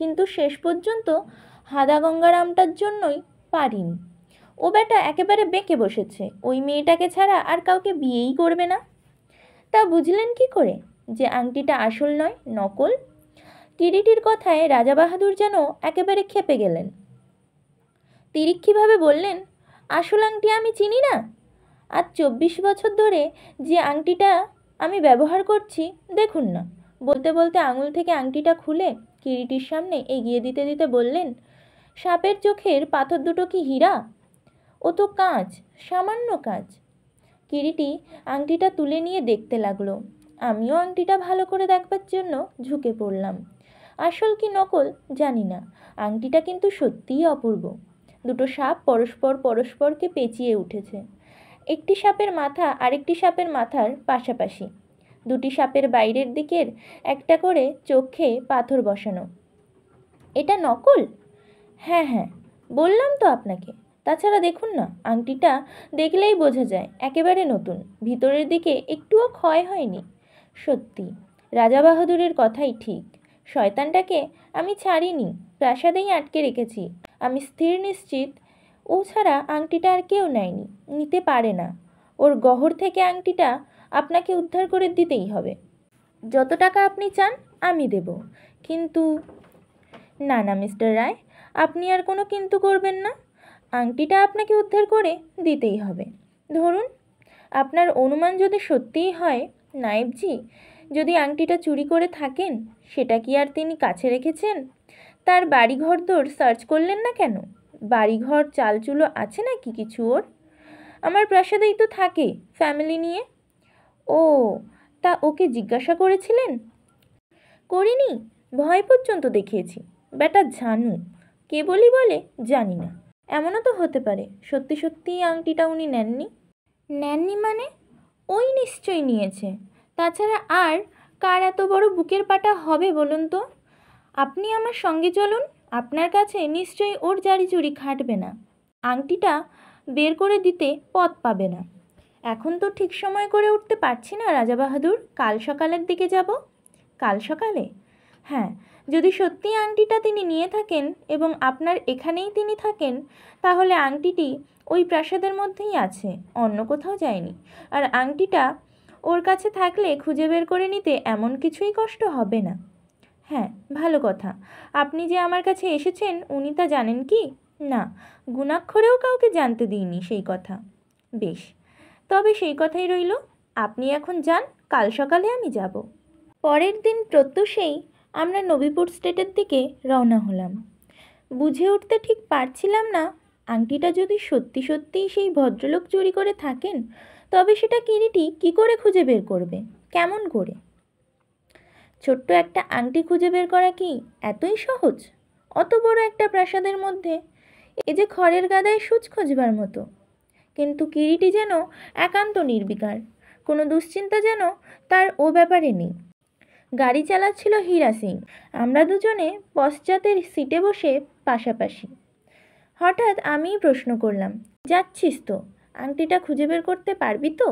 কিন্তু শেষ পর্যন্ত হাদা গঙ্গারামটার জন্যই পারিনি। ও বেটা একেবারে বেঁকে বসেছে, ওই মেয়েটাকে ছাড়া আর কাউকে বিয়েই করবে না। তা বুঝলেন কি করে যে আংটিটা আসল নয়, নকল? কিরিটির কথায় রাজাবাহাদুর যেন একেবারে ক্ষেপে গেলেন। তিরিক্ষিভাবে বললেন, আসল আংটি আমি চিনি না? আজ 24 বছর ধরে যে আংটিটা আমি ব্যবহার করছি, দেখুন না। বলতে বলতে আঙুল থেকে আংটিটা খুলে কিরিটির সামনে এগিয়ে দিতে দিতে বললেন, সাপের চোখের পাথর দুটো কি হীরা? ও তো কাঁচ, সামান্য কাঁচ। কিরিটি আংটিটা তুলে নিয়ে দেখতে লাগলো। আমিও আংটিটা ভালো করে দেখবার জন্য ঝুঁকে পড়লাম। আসল কি নকল জানি না, আংটিটা কিন্তু সত্যিই অপূর্ব। দুটো সাপ পরস্পরকে পেঁচিয়ে উঠেছে। একটি সাপের মাথা আরেকটি সাপের মাথার পাশাপাশি। দুটি সাপের বাইরের দিকের একটা করে চোখে পাথর বসানো। এটা নকল? হ্যাঁ হ্যাঁ, বললাম তো আপনাকে। তাছাড়া দেখুন না, আংটিটা দেখলেই বোঝা যায় একেবারে নতুন, ভিতরের দিকে একটুও ক্ষয় হয়নি। সত্যি রাজা বাহাদুরের কথাই ঠিক, শয়তানটাকে আমি ছাড়িনি, প্রাসাদেই আটকে রেখেছি। আমি স্থির নিশ্চিত ও ছাড়া আংটিটা আর কেউ নেয়নি, নিতে পারে না। ওর গহর থেকে আংটিটা আপনাকে উদ্ধার করে দিতেই হবে। যত টাকা আপনি চান আমি দেব, কিন্তু... না না মিস্টার রায়, আপনি আর কোনো কিন্তু করবেন না। আংটিটা আপনাকে উদ্ধার করে দিতেই হবে। ধরুন, আপনার অনুমান যদি সত্যিই হয়, নায়েবজি যদি আংটিটা চুরি করে থাকেন, সেটা কি আর তিনি কাছে রেখেছেন? তার বাড়িঘর দোর সার্চ করলেন না কেন? বাড়িঘর চালচুলো আছে নাকি কিছু ওর? আমার প্রাসাদেই তো থাকে ফ্যামিলি নিয়ে। ও, তা ওকে জিজ্ঞাসা করেছিলেন? করিনি, ভয় পর্যন্ত দেখিয়েছি। বেটা ঝানু, কেবলই বলে জানি না। এমনও তো হতে পারে সত্যি সত্যিই আংটিটা উনি নেননি। নেননি মানে? ওই নিশ্চয়ই নিয়েছে। তাছাড়া আর কার এত বড় বুকের পাটা হবে বলুন তো? আপনি আমার সঙ্গে চলুন, আপনার কাছে নিশ্চয়ই ওর জারি চুরি খাটবে না, আংটিটা বের করে দিতে পথ পাবে না। এখন তো ঠিক সময় করে উঠতে পারছি না রাজা বাহাদুর, কাল সকালের দিকে যাব। কাল সকালে? হ্যাঁ, যদি সত্যি আংটিটা তিনি নিয়ে থাকেন এবং আপনার এখানেই তিনি থাকেন, তাহলে আংটিটি ওই প্রাসাদের মধ্যেই আছে, অন্য কোথাও যায়নি। আর আংটিটা ওর কাছে থাকলে খুঁজে বের করে নিতে এমন কিছুই কষ্ট হবে না। হ্যাঁ, ভালো কথা। আপনি যে আমার কাছে এসেছেন উনি তা জানেন কি? না, গুণাক্ষরেও কাউকে জানতে দিইনি সেই কথা। বেশ, তবে সেই কথাই রইল। আপনি এখন যান, কাল সকালে আমি যাব। পরের দিন প্রত্যুষেই আমরা নবীপুর স্টেটের দিকে রওনা হলাম। বুঝে উঠতে ঠিক পারছিলাম না, আংটিটা যদি সত্যি সত্যিই সেই ভদ্রলোক চুরি করে থাকেন, তবে সেটা কিরিটি কী করে খুঁজে বের করবে, কেমন করে? ছোট্ট একটা আংটি খুঁজে বের করা কি এতই সহজ? অত বড় একটা প্রাসাদের মধ্যে এ যে খড়ের গাদায় সূচ খোঁজবার মতো। কিন্তু কিরিটি যেন একান্ত নির্বিকার, কোনো দুশ্চিন্তা যেন তার ও ব্যাপারে নেই। গাড়ি চালাচ্ছিল হীরা সিং, আমরা দুজনে পশ্চাতের সিটে বসে পাশাপাশি। হঠাৎ আমিই প্রশ্ন করলাম, যাচ্ছিস তো, আংটিটা খুঁজে বের করতে পারবি তো?